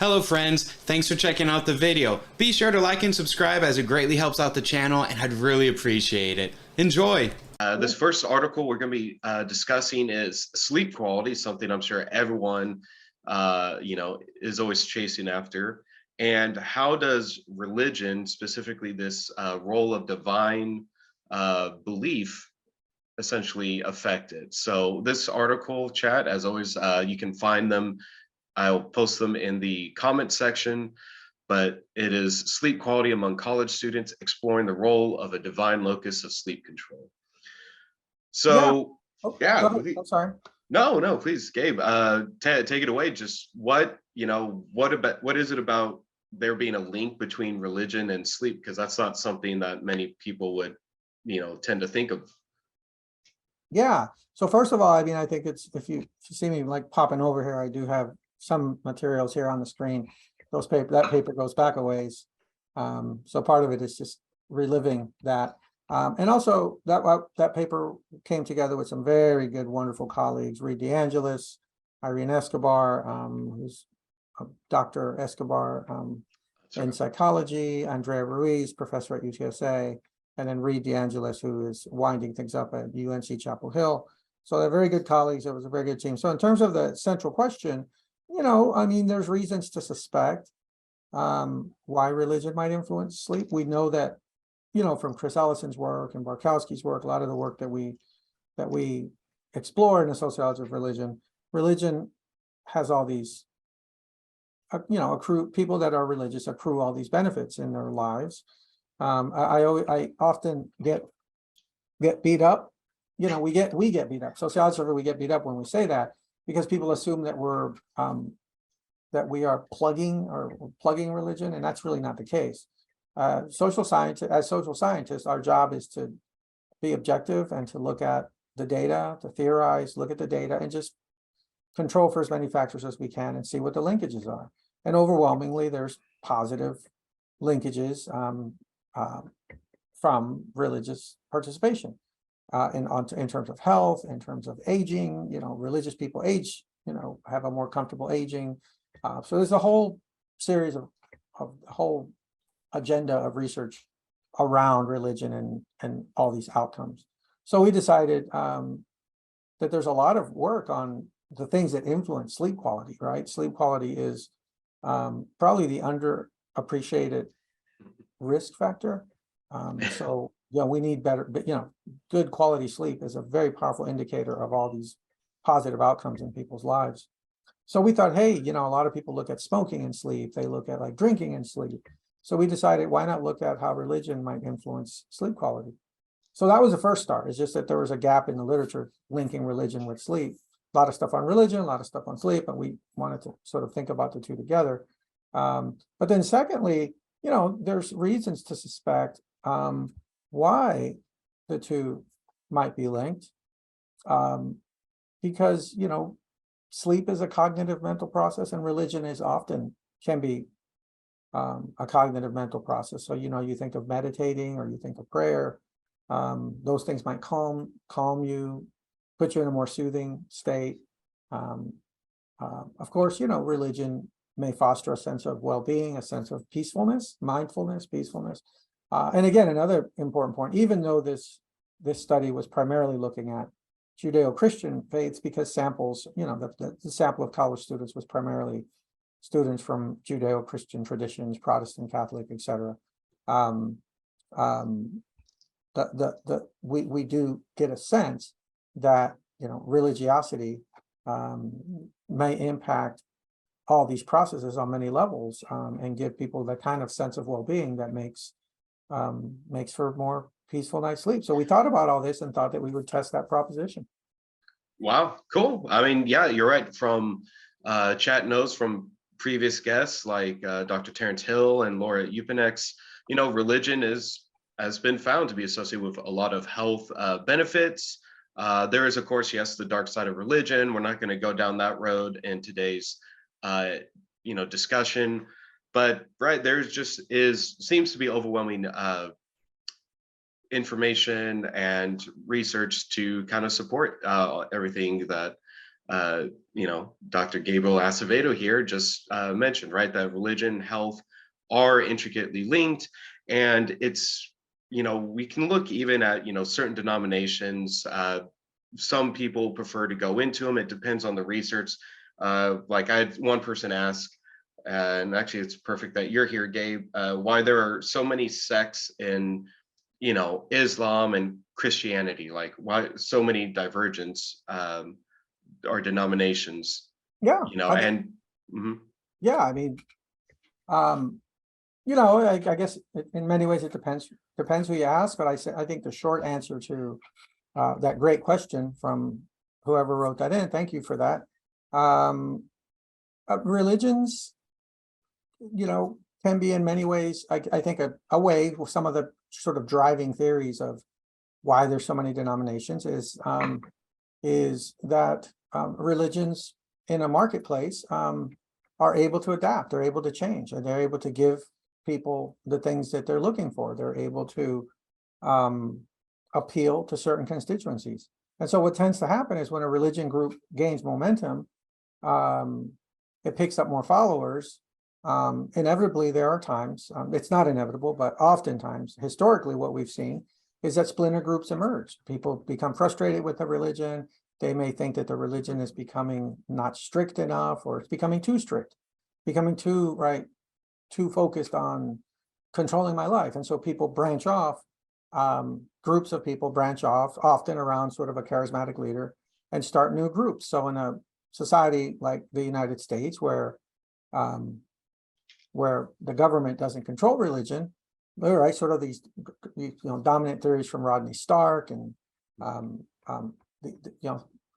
Hello friends, thanks for checking out the video. Be sure to like and subscribe as it greatly helps out the channel and I'd really appreciate it. Enjoy! This first article we're going to be discussing is sleep quality, something I'm sure everyone, is always chasing after. And how does religion, specifically this role of divine belief, essentially affect it? So this article, chat, as always, you can find them. I'll post them in the comment section. But it is sleep quality among college students, exploring the role of a divine locus of sleep control. Yeah. So, Oh, yeah, go ahead. I'm sorry. no, please, Gabe, take it away. Just what is it about there being a link between religion and sleep? Because that's not something that many people would, tend to think of. Yeah. So first of all, I mean, I think it's if you see me like popping over here, I do have some materials here on the screen. That paper goes back a ways. So part of it is just reliving that. And also that paper came together with some very good, wonderful colleagues, Reed DeAngelis, Irene Escobar, who's Dr. Escobar in psychology, Andrea Ruiz, professor at UTSA, and then Reed DeAngelis, who is winding things up at UNC Chapel Hill. So they're very good colleagues. It was a very good team. So in terms of the central question, I mean, there's reasons to suspect why religion might influence sleep. We know that, from Chris Ellison's work and Barkowski's work, a lot of the work that we explore in the sociology of religion has all these, people that are religious accrue all these benefits in their lives. I often get beat up. We get beat up. Sociologists, we get beat up when we say that because people assume that we are plugging religion, and that's really not the case. As social scientists, our job is to be objective and to look at the data, to theorize, look at the data, and just control for as many factors as we can and see what the linkages are. And overwhelmingly, there's positive linkages from religious participation in terms of health, in terms of aging. Religious people age, have a more comfortable aging. So there's a whole series of whole agenda of research around religion and all these outcomes. So we decided that there's a lot of work on the things that influence sleep quality, right? Sleep quality is probably the underappreciated risk factor. So we need better, good quality sleep is a very powerful indicator of all these positive outcomes in people's lives. So we thought, hey, a lot of people look at smoking and sleep. They look at like drinking and sleep. So we decided, why not look at how religion might influence sleep quality? So that was the first start. It's just that there was a gap in the literature linking religion with sleep. A lot of stuff on religion, a lot of stuff on sleep, and we wanted to sort of think about the two together. But then secondly, there's reasons to suspect why the two might be linked. Because, sleep is a cognitive mental process, and religion can be a cognitive mental process. So, you think of meditating or you think of prayer, those things might calm you, put you in a more soothing state. Of course, religion may foster a sense of well-being, a sense of peacefulness, mindfulness, peacefulness. And again, another important point, even though this study was primarily looking at Judeo-Christian faiths, because samples, the sample of college students was primarily students from Judeo-Christian traditions, Protestant, Catholic, etc. We do get a sense that religiosity may impact all these processes on many levels, and give people the kind of sense of well-being that makes for more peaceful night's sleep. So we thought about all this and thought that we would test that proposition. Wow, cool. I mean, yeah, you're right. From chat knows from previous guests like Dr. Terrence Hill and Laura Upanex, religion has been found to be associated with a lot of health benefits. There is, of course, yes, the dark side of religion. We're not going to go down that road in today's discussion. But right, seems to be overwhelming information and research to kind of support everything that Dr. Gabriel Acevedo here just mentioned, right, that religion, health are intricately linked. And it's, we can look even at, certain denominations. Some people prefer to go into them. It depends on the research. Like I had one person ask, and actually it's perfect that you're here, Gabe, why there are so many sects in, Islam and Christianity, like why so many divergence or denominations, Yeah, and mhm. yeah, I mean, I guess in many ways it depends who you ask, but I think the short answer to that great question from whoever wrote that in, thank you for that. Religions, can be in many ways, I think a way with some of the sort of driving theories of why there's so many denominations is that religions in a marketplace are able to adapt, they're able to change, and they're able to give people the things that they're looking for. They're able to appeal to certain constituencies. And so what tends to happen is when a religion group gains momentum, it picks up more followers. Inevitably, there are times, it's not inevitable, but oftentimes, historically, what we've seen is that splinter groups emerge. People become frustrated with the religion. They may think that the religion is becoming not strict enough, or it's becoming too strict, becoming too focused on controlling my life. And so people branch off, groups of people branch off, often around sort of a charismatic leader, and start new groups. So in a society like the United States, where the government doesn't control religion, all right, sort of these dominant theories from Rodney Stark and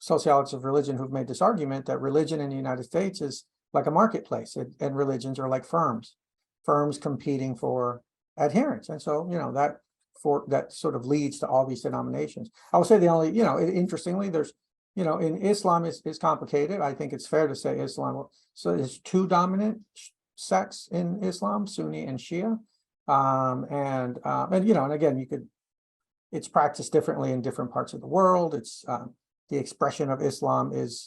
sociologists of religion who've made this argument that religion in the United States is like a marketplace, and religions are like firms competing for adherence. And so, that sort of leads to all these denominations. I will say the only, interestingly, there's, in Islam is complicated. I think it's fair to say Islam, so there's two dominant sects in Islam, Sunni and Shia. And again, it's practiced differently in different parts of the world. It's the expression of Islam is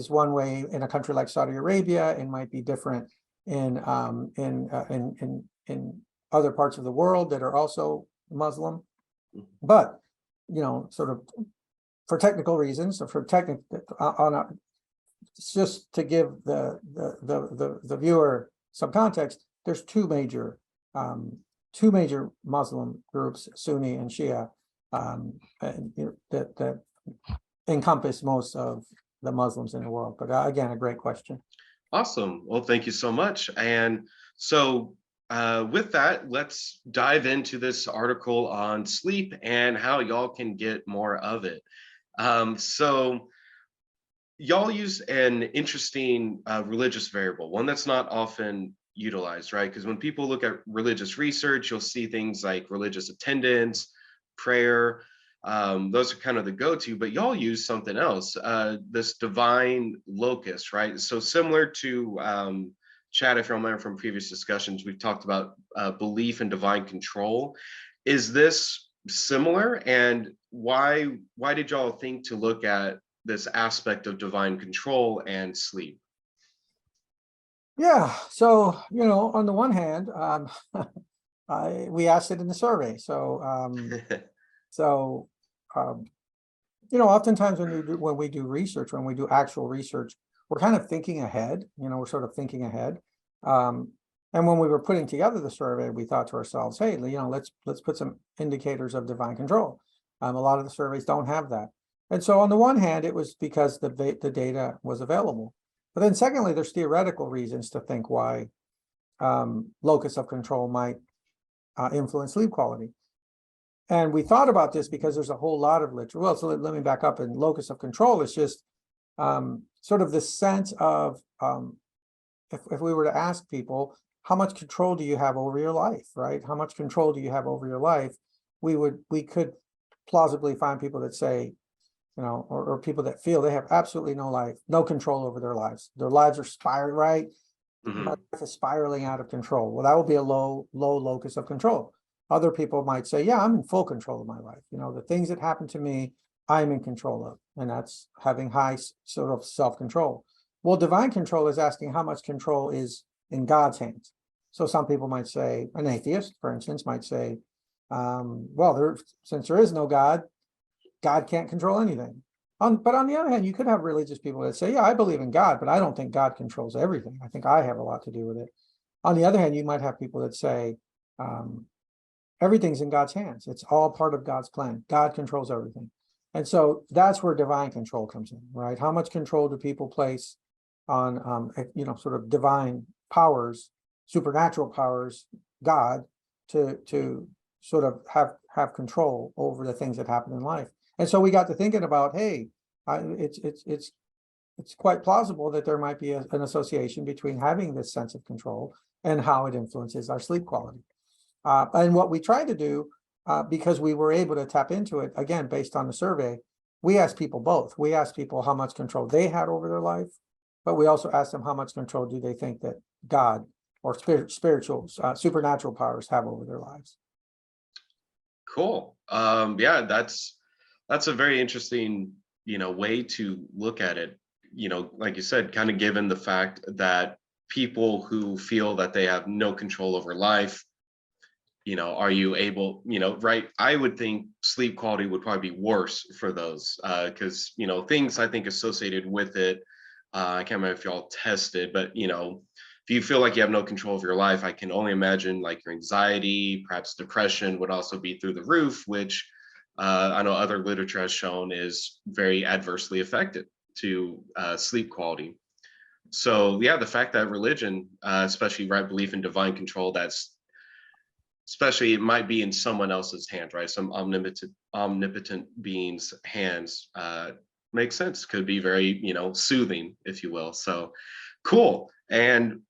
one way in a country like Saudi Arabia. It might be different in other parts of the world that are also Muslim. But sort of for technical reasons, or just to give the viewer some context, there's two major Muslim groups, Sunni and Shia, that encompass most of the Muslims in the world. But again, a great question. Awesome. Well, thank you so much. And so with that, let's dive into this article on sleep and how y'all can get more of it. So y'all use an interesting religious variable, one that's not often utilized, right? Because when people look at religious research, you'll see things like religious attendance, prayer. Those are kind of the go-to, but y'all use something else, this divine locus, right? So similar to Chad, if you remember from previous discussions, we've talked about belief in divine control. Is this similar? And why did y'all think to look at this aspect of divine control and sleep? Yeah, so on the one hand, we asked it in the survey. So oftentimes when we do research, when we do actual research, we're kind of thinking ahead. We're sort of thinking ahead. And when we were putting together the survey, we thought to ourselves, hey, let's put some indicators of divine control. A lot of the surveys don't have that. And so on the one hand, it was because the data was available. But then secondly, there's theoretical reasons to think why locus of control might influence sleep quality. And we thought about this because there's a whole lot of literature. Well, so let me back up. And locus of control is just sort of the sense of, if we were to ask people, how much control do you have over your life, right? How much control do you have over your life? We could plausibly find people that say, or people that feel they have absolutely no control over their lives. Their lives are spiraling, right? Mm-hmm. Life is spiraling out of control. Well, that would be a low locus of control. Other people might say, yeah, I'm in full control of my life. The things that happen to me, I'm in control of, and that's having high sort of self-control. Well, divine control is asking how much control is in God's hands. So some people might say, an atheist, for instance, might say, well, since there is no God, God can't control anything. But on the other hand, you could have religious people that say, yeah, I believe in God, but I don't think God controls everything. I think I have a lot to do with it. On the other hand, you might have people that say, everything's in God's hands. It's all part of God's plan. God controls everything. And so that's where divine control comes in, right? How much control do people place on, sort of divine powers, supernatural powers, God, to sort of have control over the things that happen in life. And so we got to thinking about, hey, it's quite plausible that there might be an association between having this sense of control and how it influences our sleep quality. And what we tried to do, because we were able to tap into it, again, based on the survey, we asked people both. We asked people how much control they had over their life, but we also asked them how much control do they think that God or spiritual, supernatural powers have over their lives. Cool. Yeah, that's a very interesting, way to look at it. Like you said, kind of given the fact that people who feel that they have no control over life, are you able, right? I would think sleep quality would probably be worse for those because, things I think associated with it. I can't remember if y'all tested, but, if you feel like you have no control of your life, I can only imagine like your anxiety, perhaps depression would also be through the roof, which I know other literature has shown is very adversely affected to sleep quality. So yeah, the fact that religion, especially right belief in divine control, especially it might be in someone else's hand, right? Some omnipotent being's hands makes sense. Could be very, soothing, if you will. So cool. And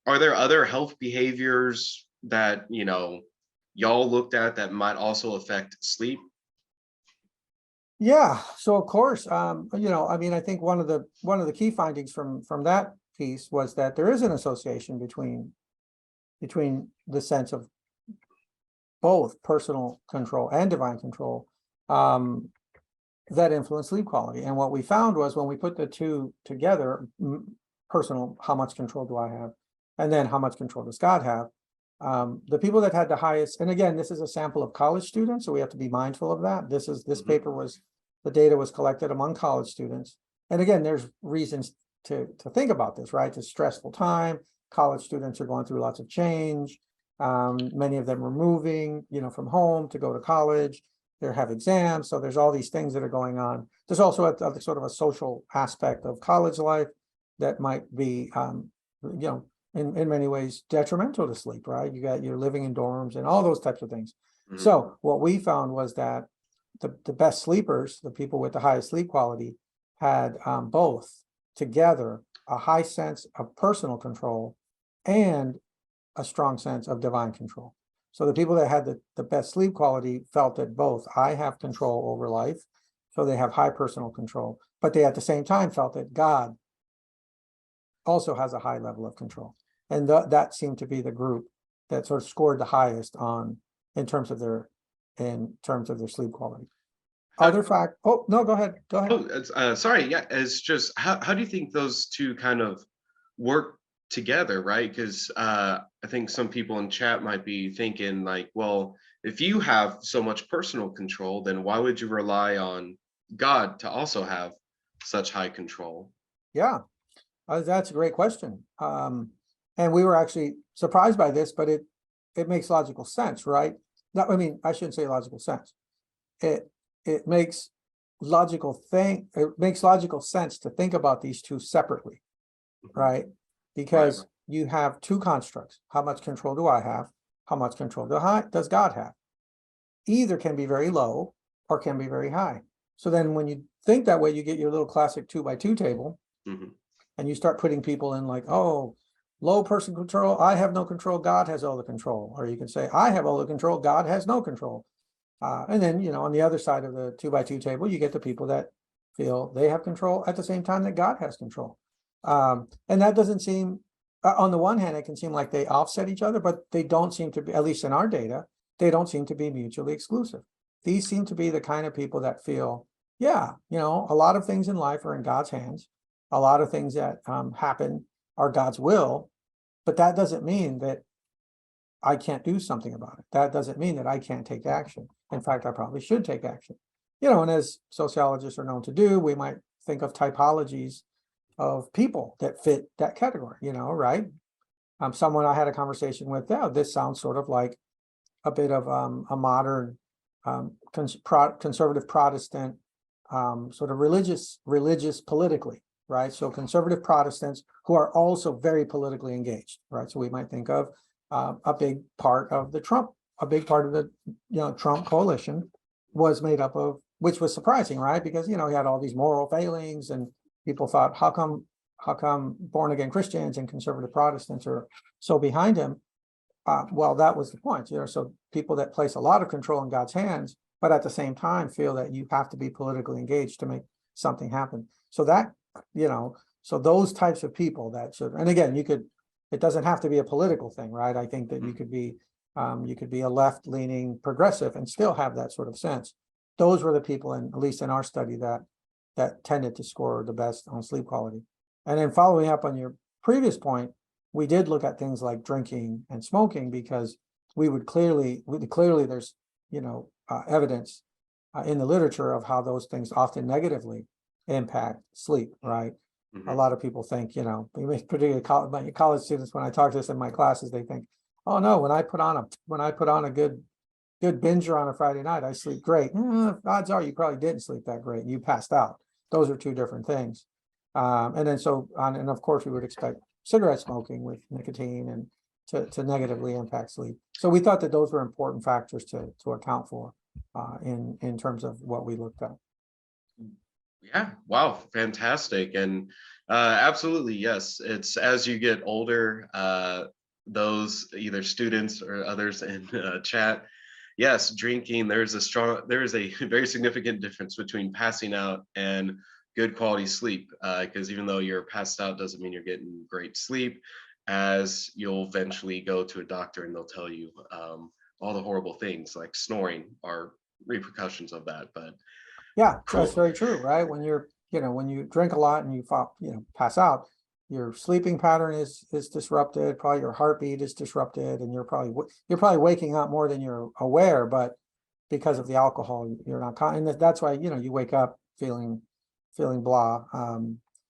are there other health behaviors that, y'all looked at that might also affect sleep? Yeah, so of course, I think one of the key findings from that piece was that there is an association between the sense of both personal control and divine control that influence sleep quality. And what we found was when we put the two together, personal, how much control do I have, and then how much control does God have? The people that had the highest, and again, this is a sample of college students, so we have to be mindful of that. This paper the data was collected among college students. And again, there's reasons to think about this, right? It's a stressful time. College students are going through lots of change. Many of them are moving, from home to go to college. They have exams. So there's all these things that are going on. There's also a sort of a social aspect of college life that might be, in many ways detrimental to sleep, right? You're living in dorms and all those types of things. Mm-hmm. So what we found was that the best sleepers, the people with the highest sleep quality, had both together a high sense of personal control and a strong sense of divine control. So the people that had the best sleep quality felt that both I have control over life, so they have high personal control, but they at the same time felt that God also has a high level of control. And that seemed to be the group that sort of scored the highest in terms of their sleep quality. Other fact, oh no, go ahead. Oh, sorry, yeah, it's just how do you think those two kind of work together, right? Because I think some people in chat might be thinking like, well, if you have so much personal control, then why would you rely on God to also have such high control? Yeah, that's a great question. And we were actually surprised by this, but it makes logical sense, right? No, I mean, I shouldn't say logical sense. It makes logical sense to think about these two separately, right? Because right. You have two constructs. How much control do I have? How much control does God have? Either can be very low or can be very high. So then when you think that way, you get your little classic 2x2 table, and you start putting people in like, oh, low person control, I have no control, God has all the control. Or you can say, I have all the control, God has no control. And then, on the other side of the 2x2 table, you get the people that feel they have control at the same time that God has control. And that doesn't seem, on the one hand, it can seem like they offset each other, but they don't seem to be, at least in our data, they don't seem to be mutually exclusive. These seem to be the kind of people that feel yeah, a lot of things in life are in God's hands. A lot of things that happen are God's will, but that doesn't mean that I can't do something about it. That doesn't mean that I can't take action. In fact, I probably should take action. And as sociologists are known to do, we might think of typologies of people that fit that category, right? Someone I had a conversation with, yeah, this sounds sort of like a bit of a modern conservative Protestant, sort of religious politically, right? So conservative Protestants who are also very politically engaged, right? So we might think of a big part of the Trump coalition was made up of, which was surprising, right? Because he had all these moral failings, and people thought, how come born again Christians and conservative Protestants are so behind him? Well, that was the point, so people that place a lot of control in God's hands, but at the same time feel that you have to be politically engaged to make something happen. So that, so those types of people that should, and again, it doesn't have to be a political thing, right? I think that you could be a left-leaning progressive and still have that sort of sense. Those were the people, at least in our study, that tended to score the best on sleep quality. And then following up on your previous point, we did look at things like drinking and smoking, because clearly there's, evidence in the literature of how those things often negatively impact sleep, right? A lot of people think, particularly college students, when I talk to this in my classes, they think, oh no, when I put on a good binger on a Friday night, I sleep great. Odds are you probably didn't sleep that great. You passed out. Those are two different things. And of course we would expect cigarette smoking with nicotine and to negatively impact sleep. So we thought that those were important factors to account for in terms of what we looked at. Yeah, wow, fantastic. And absolutely, yes. It's as you get older, those either students or others in chat, yes, drinking, there is a very significant difference between passing out and good quality sleep. Because even though you're passed out doesn't mean you're getting great sleep, as you'll eventually go to a doctor and they'll tell you all the horrible things like snoring are repercussions of that. But Yeah, that's cool. very true, right? When when you drink a lot and you fall, pass out, your sleeping pattern is disrupted, probably your heartbeat is disrupted, and you're probably waking up more than you're aware, but because of the alcohol, you're not, and that's why, you wake up feeling blah.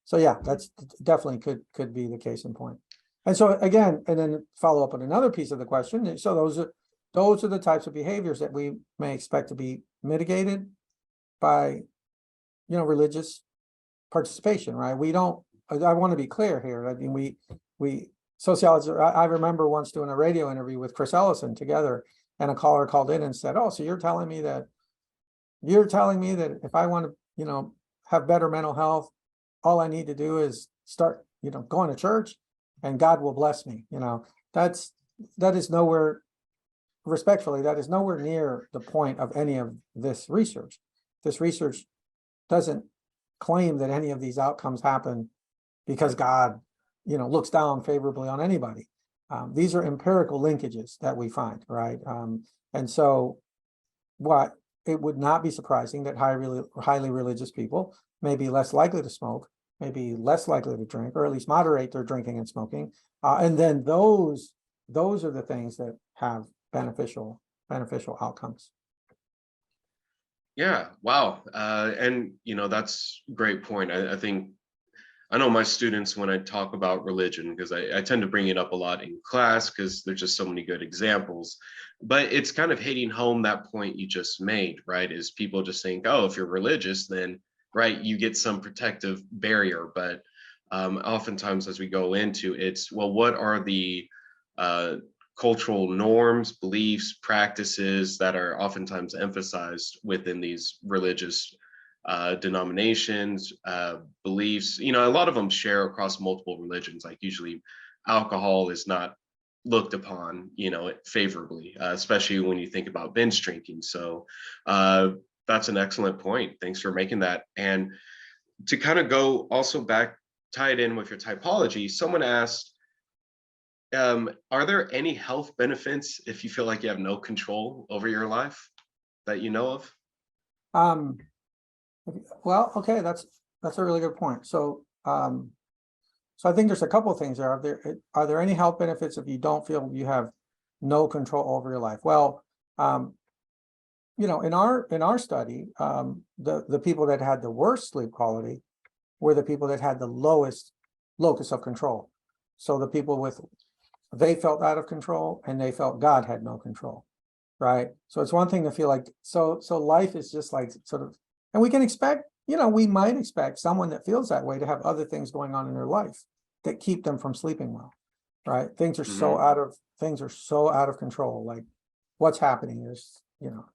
So yeah, that's definitely could be the case in point. And so again, and then follow up on another piece of the question. So those are the types of behaviors that we may expect to be mitigated by, religious participation, right? I want to be clear here. I mean, we sociologists, I remember once doing a radio interview with Chris Ellison together, and a caller called in and said, oh, so you're telling me that if I want to, have better mental health, all I need to do is start, going to church and God will bless me. That is nowhere, respectfully, that is nowhere near the point of any of this research. This research doesn't claim that any of these outcomes happen because God, looks down favorably on anybody. These are empirical linkages that we find, right? And so it would not be surprising that highly religious people may be less likely to smoke, may be less likely to drink, or at least moderate their drinking and smoking. And then those are the things that have beneficial outcomes. Yeah, wow. And that's a great point. I know my students, when I talk about religion, because I tend to bring it up a lot in class because there's just so many good examples, but it's kind of hitting home that point you just made, right? Is people just think, oh, if you're religious, then right, you get some protective barrier. But oftentimes as we go into it's, well, what are the cultural norms, beliefs, practices that are oftentimes emphasized within these religious denominations, beliefs? A lot of them share across multiple religions. Like usually alcohol is not looked upon, favorably, especially when you think about binge drinking. So that's an excellent point. Thanks for making that. And to kind of go also back, tie it in with your typology, someone asked, are there any health benefits if you feel like you have no control over your life that you know of? Well, okay, that's a really good point. So, so I think there's a couple of things there. Are there any health benefits if you don't feel you have no control over your life? Well, you know, in our study, the people that had the worst sleep quality were the people that had the lowest locus of control. So the people they felt out of control and they felt God had no control, right? So it's one thing to feel like, so life is just like sort of, and we can expect, you know, we might expect someone that feels that way to have other things going on in their life that keep them from sleeping well, right? Things are so out of control. Like what's happening is, you know,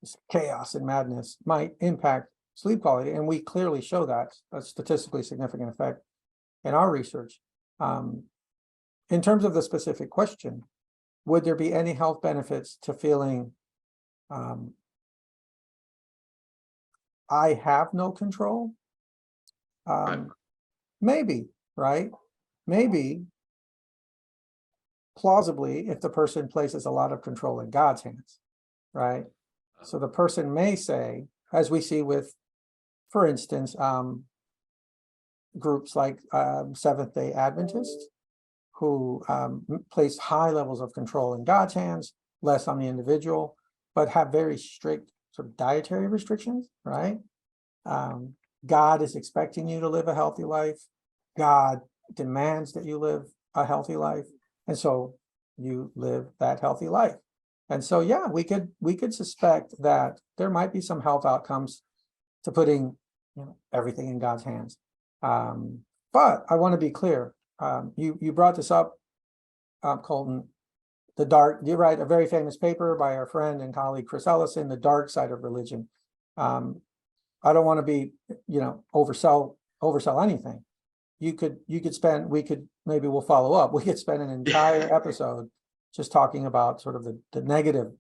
this chaos and madness might impact sleep quality. And we clearly show that a statistically significant effect in our research. In terms of the specific question, would there be any health benefits to feeling I have no control? Maybe, right? Maybe plausibly if the person places a lot of control in God's hands, right? So the person may say, as we see with, for instance, groups like Seventh-day Adventists, who place high levels of control in God's hands, less on the individual, but have very strict sort of dietary restrictions, right? God is expecting you to live a healthy life. God demands that you live a healthy life. And so you live that healthy life. And so, yeah, we could suspect that there might be some health outcomes to putting, you know, everything in God's hands. But I want to be clear. You brought this up, Colton. You write a very famous paper by our friend and colleague Chris Ellison, The Dark Side of Religion. I don't want to be, you know, oversell anything. Maybe we'll follow up. We could spend an entire episode just talking about sort of the negative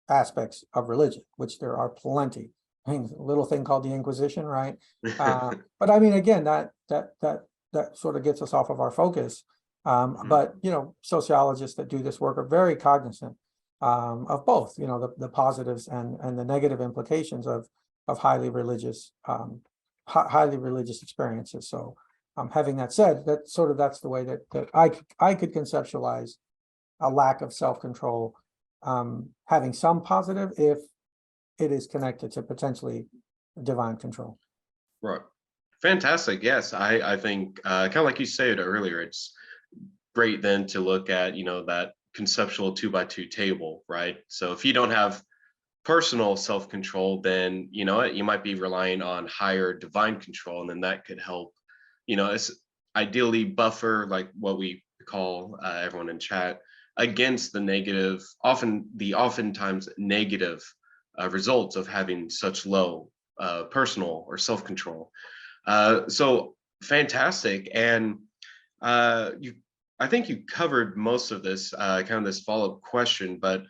aspects of religion, which there are plenty. I mean, a little thing called the Inquisition, right? But I mean, again, that sort of gets us off of our focus. But, you know, sociologists that do this work are very cognizant of both, you know, the positives and the negative implications of highly religious experiences. So having that said, that's the way that I could conceptualize a lack of self-control having some positive if it is connected to potentially divine control. Right. Fantastic. Yes, I think kind of like you said earlier, it's great then to look at, you know, that conceptual 2x2 table, right? So if you don't have personal self-control, then, you know, you might be relying on higher divine control, and then that could help, you know, it's ideally buffer, like what we call everyone in chat, against the negative, oftentimes negative results of having such low personal or self-control. So fantastic. And I think you covered most of this, kind of this follow-up question, but,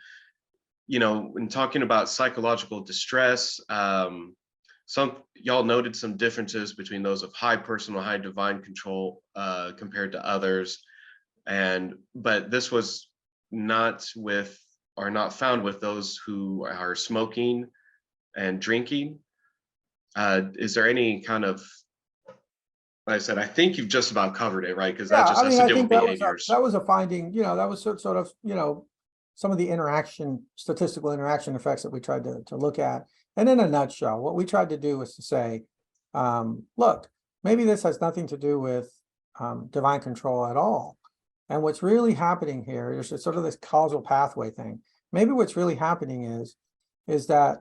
you know, when talking about psychological distress, some y'all noted some differences between those of high personal, high divine control compared to others. But this was not found with those who are smoking and drinking. Is there any kind of, like I said, I think you've just about covered it, right? Because that just has to do with behaviors. That was a finding, you know, that was sort of, you know, some of the statistical interaction effects that we tried to look at. And in a nutshell, what we tried to do was to say, look, maybe this has nothing to do with divine control at all. And what's really happening here is sort of this causal pathway thing. Maybe what's really happening is that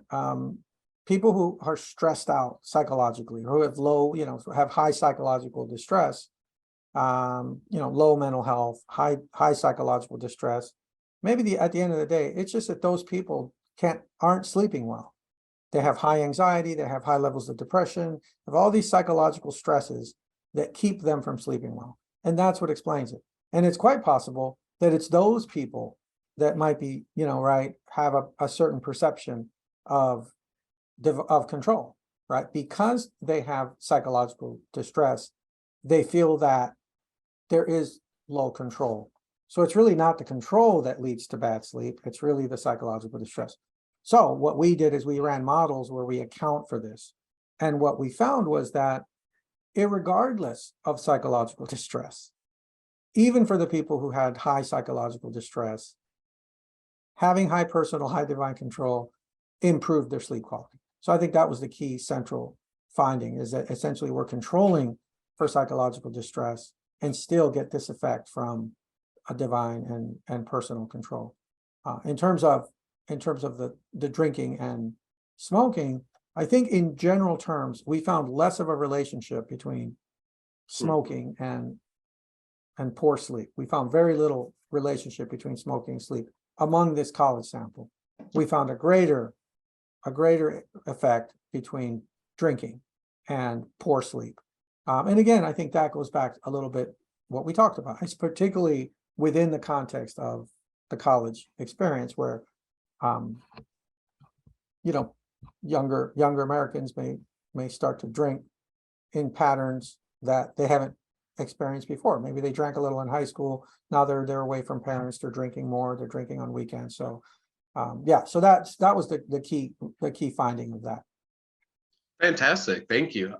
people who are stressed out psychologically, who have have high psychological distress, you know, low mental health, high psychological distress, maybe at the end of the day, it's just that those people aren't sleeping well. They have high anxiety, they have high levels of depression, have all these psychological stresses that keep them from sleeping well. And that's what explains it. And it's quite possible that it's those people that might be, you know, right, have a certain perception of control, right? Because they have psychological distress, they feel that there is low control. So it's really not the control that leads to bad sleep. It's really the psychological distress. So what we did is we ran models where we account for this. And what we found was that irregardless of psychological distress, even for the people who had high psychological distress, having high personal, high divine control improved their sleep quality. So I think that was the key central finding, is that essentially we're controlling for psychological distress and still get this effect from a divine and personal control. In terms of the drinking and smoking, I think in general terms, we found less of a relationship between smoking and poor sleep. We found very little relationship between smoking and sleep among this college sample. We found a greater effect between drinking and poor sleep. And again, I think that goes back a little bit what we talked about. It's particularly within the context of the college experience, where younger Americans may start to drink in patterns that they haven't experienced before. Maybe they drank a little in high school. Now they're away from parents. They're drinking more. They're drinking on weekends. So yeah, so that was the key finding of that. Fantastic. Thank you.